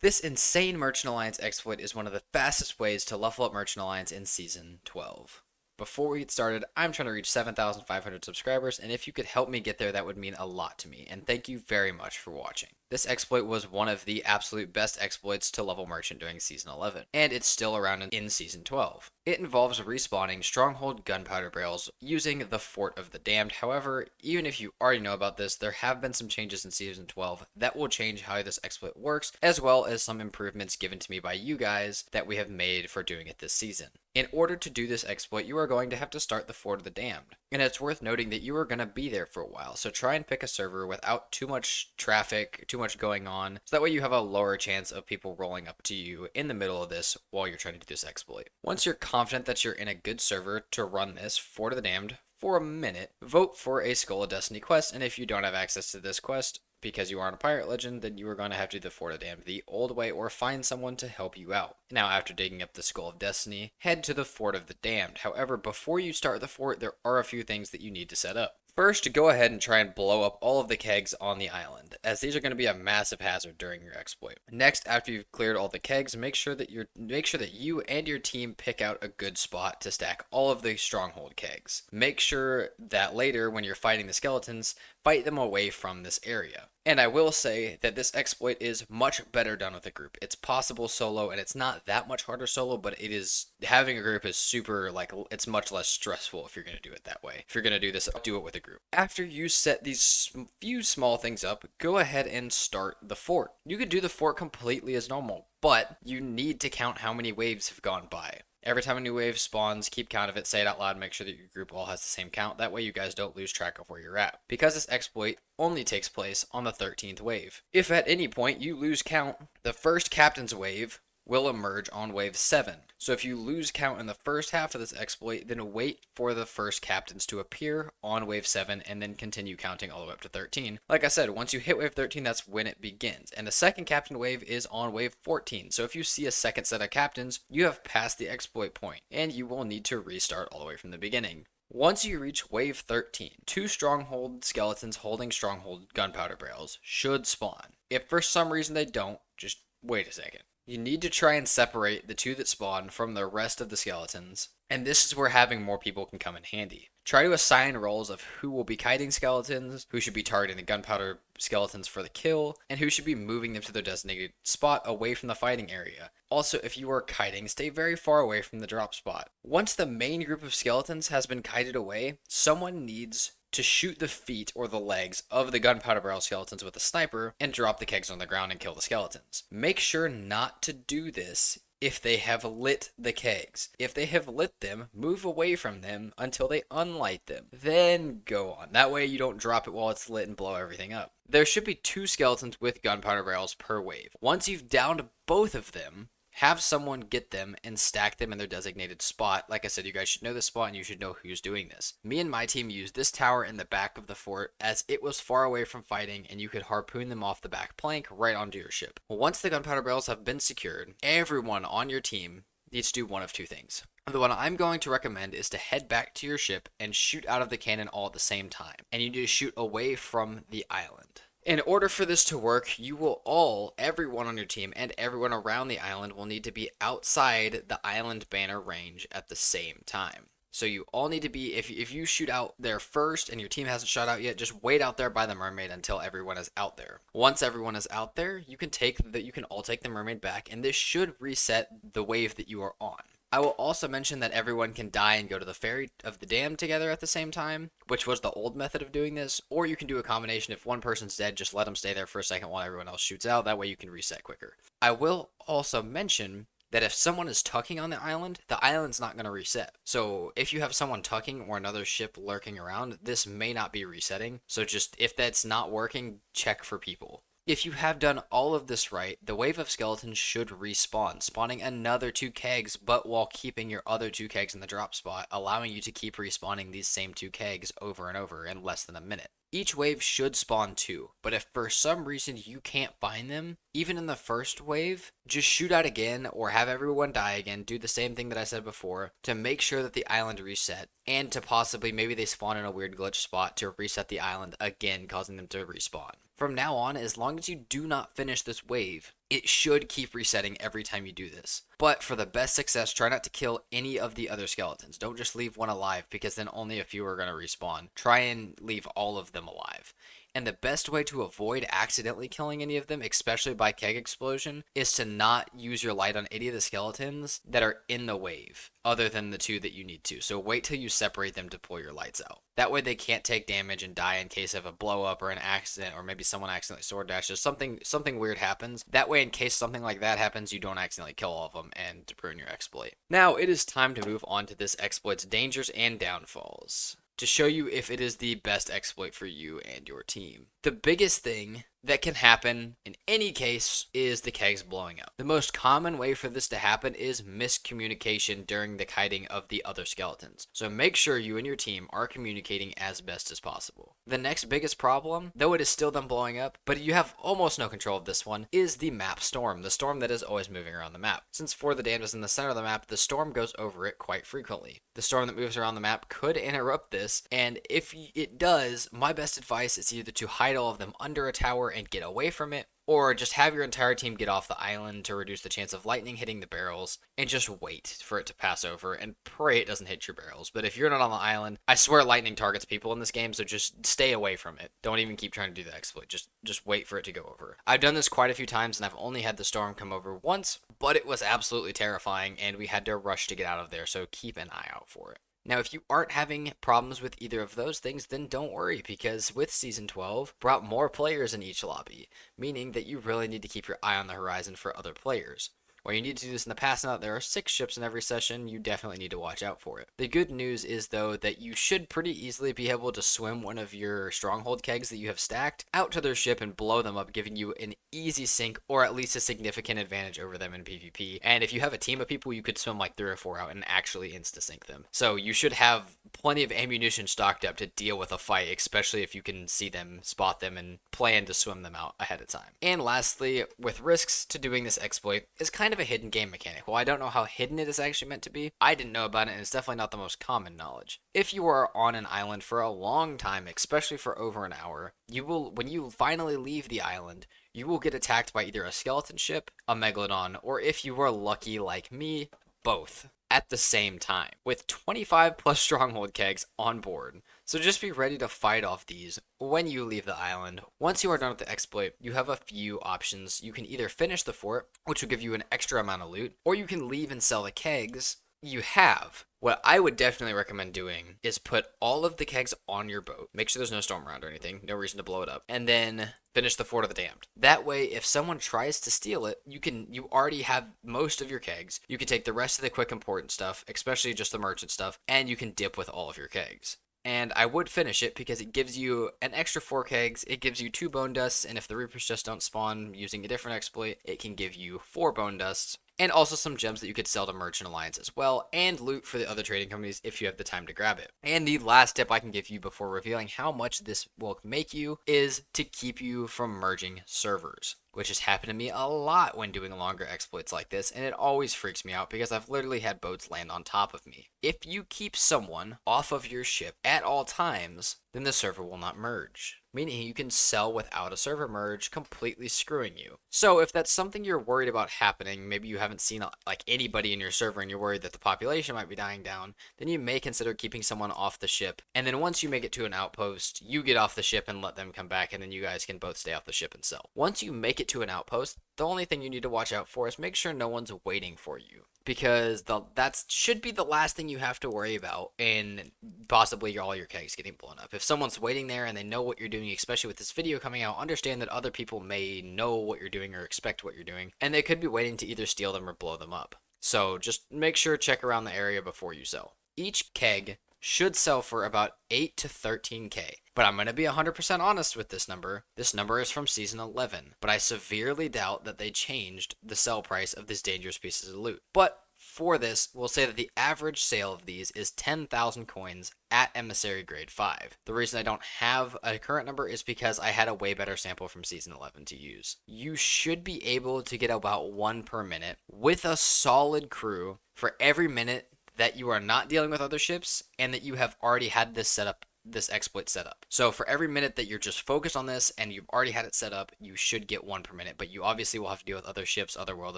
This insane Merchant Alliance exploit is one of the fastest ways to level up Merchant Alliance in Season 12. Before we get started, I'm trying to reach 7,500 subscribers, and if you could help me get there, that would mean a lot to me, and thank you very much for watching. This exploit was one of the absolute best exploits to level Merchant during Season 11, and it's still around in Season 12. It involves respawning Stronghold gunpowder barrels using the Fort of the Damned. However, even if you already know about this, there have been some changes in Season 12 that will change how this exploit works, as well as some improvements given to me by you guys that we have made for doing it this season. In order to do this exploit, you are going to have to start the Fort of the Damned. And it's worth noting that you are going to be there for a while, so try and pick a server without too much traffic, too much going on, so that way you have a lower chance of people rolling up to you in the middle of this while you're trying to do this exploit. Once you're confident that you're in a good server to run this Fort of the Damned for a minute, vote for a Skull of Destiny quest, and if you don't have access to this quest, because you aren't a pirate legend, then you are going to have to do the Fort of the Damned the old way or find someone to help you out. Now, after digging up the Skull of Destiny, head to the Fort of the Damned. However, before you start the fort, there are a few things that you need to set up. First, go ahead and try and blow up all of the kegs on the island, as these are going to be a massive hazard during your exploit. Next, after you've cleared all the kegs, make sure that you and your team pick out a good spot to stack all of the stronghold kegs. Make sure that later, when you're fighting the skeletons, fight them away from this area. And I will say that this exploit is much better done with a group. It's possible solo, and it's not that much harder solo, but it is, having a group is super, it's much less stressful if you're going to do it that way. If you're going to do this, do it with a group. After you set these few small things up, go ahead and start the fort. You could do the fort completely as normal, but you need to count how many waves have gone by. Every time a new wave spawns, keep count of it, say it out loud, make sure that your group all has the same count. That way you guys don't lose track of where you're at. Because this exploit only takes place on the 13th wave. If at any point you lose count, the first captain's wave will emerge on wave 7. So if you lose count in the first half of this exploit, then wait for the first captains to appear on wave 7 and then continue counting all the way up to 13. Like I said, once you hit wave 13, that's when it begins. And the second captain wave is on wave 14. So if you see a second set of captains, you have passed the exploit point and you will need to restart all the way from the beginning. Once you reach wave 13, 2 stronghold skeletons holding stronghold gunpowder barrels should spawn. If for some reason they don't, just wait a second. You need to try and separate the 2 that spawn from the rest of the skeletons, and this is where having more people can come in handy. Try to assign roles of who will be kiting skeletons, who should be targeting the gunpowder skeletons for the kill, and who should be moving them to their designated spot away from the fighting area. Also, if you are kiting, stay very far away from the drop spot. Once the main group of skeletons has been kited away, someone needs to shoot the feet or the legs of the gunpowder barrel skeletons with a sniper and drop the kegs on the ground and kill the skeletons. Make sure not to do this if they have lit the kegs. If they have lit them, move away from them until they unlight them. Then go on. That way you don't drop it while it's lit and blow everything up. There should be 2 skeletons with gunpowder barrels per wave. Once you've downed both of them, have someone get them and stack them in their designated spot. Like I said, you guys should know this spot and you should know who's doing this. Me and my team used this tower in the back of the fort as it was far away from fighting and you could harpoon them off the back plank right onto your ship. Once the gunpowder barrels have been secured, everyone on your team needs to do one of 2 things. The one I'm going to recommend is to head back to your ship and shoot out of the cannon all at the same time. And you need to shoot away from the island. In order for this to work, everyone on your team and everyone around the island will need to be outside the island banner range at the same time. So you all need to be, if you shoot out there first and your team hasn't shot out yet, just wait out there by the mermaid until everyone is out there. Once everyone is out there, you can all take the mermaid back, and this should reset the wave that you are on. I will also mention that everyone can die and go to the Ferry of the Damned together at the same time, which was the old method of doing this, or you can do a combination. If one person's dead, just let them stay there for a second while everyone else shoots out. That way you can reset quicker. I will also mention that if someone is tucking on the island's not going to reset. So if you have someone tucking or another ship lurking around, this may not be resetting. So just, if that's not working, check for people. If you have done all of this right, the wave of skeletons should respawn, spawning another 2 kegs, but while keeping your other 2 kegs in the drop spot, allowing you to keep respawning these same 2 kegs over and over in less than a minute. Each wave should spawn 2, but if for some reason you can't find them, even in the first wave, just shoot out again or have everyone die again, do the same thing that I said before to make sure that the island reset, and to possibly, maybe they spawn in a weird glitch spot to reset the island again, causing them to respawn. From now on, as long as you do not finish this wave, It should keep resetting every time you do this. But for the best success, try not to kill any of the other skeletons. Don't just leave one alive, because then only a few are going to respawn. Try and leave all of them alive. And the best way to avoid accidentally killing any of them, especially by keg explosion, is to not use your light on any of the skeletons that are in the wave, other than the two that you need to. So wait till you separate them to pull your lights out. That way they can't take damage and die in case of a blow up or an accident, or maybe someone accidentally sword dashes. Something weird happens. That way, in case something like that happens, you don't accidentally kill all of them and ruin your exploit. Now it is time to move on to this exploit's dangers and downfalls, to show you if it is the best exploit for you and your team. The biggest thing that can happen in any case is the kegs blowing up. The most common way for this to happen is miscommunication during the kiting of the other skeletons. So make sure you and your team are communicating as best as possible. The next biggest problem, though it is still them blowing up, but you have almost no control of this one, is the map storm, the storm that is always moving around the map. Since For the Damned is in the center of the map, the storm goes over it quite frequently. The storm that moves around the map could interrupt this, and if it does, my best advice is either to hide all of them under a tower and get away from it, or just have your entire team get off the island to reduce the chance of lightning hitting the barrels, and just wait for it to pass over and pray it doesn't hit your barrels. But if you're not on the island, I swear lightning targets people in this game, so just stay away from it. Don't even keep trying to do the exploit. Just wait for it to go over. I've done this quite a few times, and I've only had the storm come over once, but it was absolutely terrifying, and we had to rush to get out of there, so keep an eye out for it. Now, if you aren't having problems with either of those things, then don't worry, because with Season 12, brought more players in each lobby, meaning that you really need to keep your eye on the horizon for other players. While you need to do this in the past, now that there are 6 ships in every session, you definitely need to watch out for it. The good news is, though, that you should pretty easily be able to swim one of your stronghold kegs that you have stacked out to their ship and blow them up, giving you an easy sink, or at least a significant advantage over them in PvP. And if you have a team of people, you could swim like 3 or 4 out and actually insta-sink them. So you should have plenty of ammunition stocked up to deal with a fight, especially if you can see them, spot them, and plan to swim them out ahead of time. And lastly, with risks to doing this exploit, is kind of a hidden game mechanic. Well, I don't know how hidden it is actually meant to be. I didn't know about it, and it's definitely not the most common knowledge. If you are on an island for a long time, especially for over an hour, when you finally leave the island, you will get attacked by either a skeleton ship, a megalodon, or if you were lucky like me, both at the same time, with 25 plus stronghold kegs on board. So just be ready to fight off these when you leave the island. Once you are done with the exploit, you have a few options. You can either finish the fort, which will give you an extra amount of loot, or you can leave and sell the kegs you have. What I would definitely recommend doing is put all of the kegs on your boat. Make sure there's no storm around or anything. No reason to blow it up. And then finish the Fort of the Damned. That way, if someone tries to steal it, you already have most of your kegs. You can take the rest of the quick important stuff, especially just the merchant stuff, and you can dip with all of your kegs. And I would finish it because it gives you an extra 4 kegs, it gives you 2 bone dusts, and if the Reapers just don't spawn using a different exploit, it can give you 4 bone dusts, and also some gems that you could sell to Merchant Alliance as well, and loot for the other trading companies if you have the time to grab it. And the last tip I can give you before revealing how much this will make you is to keep you from merging servers, which has happened to me a lot when doing longer exploits like this, and it always freaks me out because I've literally had boats land on top of me. If you keep someone off of your ship at all times, then the server will not merge, meaning you can sell without a server merge, completely screwing you. So if that's something you're worried about happening, maybe you haven't seen like anybody in your server and you're worried that the population might be dying down, then you may consider keeping someone off the ship, and then once you make it to an outpost, you get off the ship and let them come back, and then you guys can both stay off the ship and sell. Once you make it to an outpost, the only thing you need to watch out for is make sure no one's waiting for you, because that should be the last thing you have to worry about, and possibly all your kegs getting blown up. If someone's waiting there and they know what you're doing, especially with this video coming out, understand that other people may know what you're doing or expect what you're doing, and they could be waiting to either steal them or blow them up. So just make sure to check around the area before you sell. Each keg should sell for about 8 to 13k. But I'm going to be 100% honest with this number. This number is from Season 11, but I severely doubt that they changed the sell price of these dangerous pieces of loot. But for this, we'll say that the average sale of these is 10,000 coins at Emissary Grade 5. The reason I don't have a current number is because I had a way better sample from Season 11 to use. You should be able to get about 1 per minute with a solid crew for every minute that you are not dealing with other ships and that you have already had this set up this exploit set up. So for every minute that you're just focused on this and you've already had it set up, you should get 1 per minute, but you obviously will have to deal with other ships, other world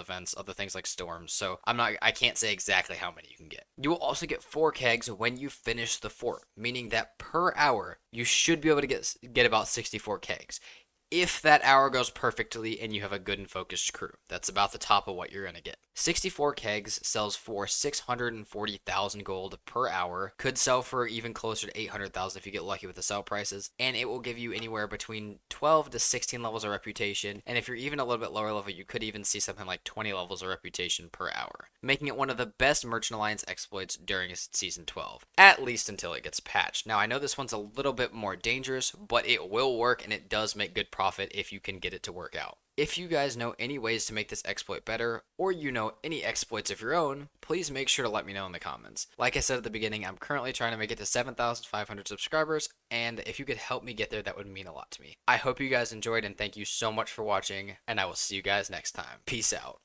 events, other things like storms. So I can't say exactly how many you can get. You will also get 4 kegs when you finish the fort, meaning that per hour you should be able to get about 64 kegs. If that hour goes perfectly and you have a good and focused crew. That's about the top of what you're going to get. 64 kegs sells for 640,000 gold per hour. Could sell for even closer to 800,000 if you get lucky with the sell prices. And it will give you anywhere between 12 to 16 levels of reputation. And if you're even a little bit lower level, you could even see something like 20 levels of reputation per hour, making it one of the best Merchant Alliance exploits during Season 12, at least until it gets patched. Now, I know this one's a little bit more dangerous, but it will work and it does make good profit if you can get it to work out. If you guys know any ways to make this exploit better, or you know any exploits of your own, please make sure to let me know in the comments. Like I said at the beginning, I'm currently trying to make it to 7,500 subscribers, and if you could help me get there, that would mean a lot to me. I hope you guys enjoyed, and thank you so much for watching, and I will see you guys next time. Peace out.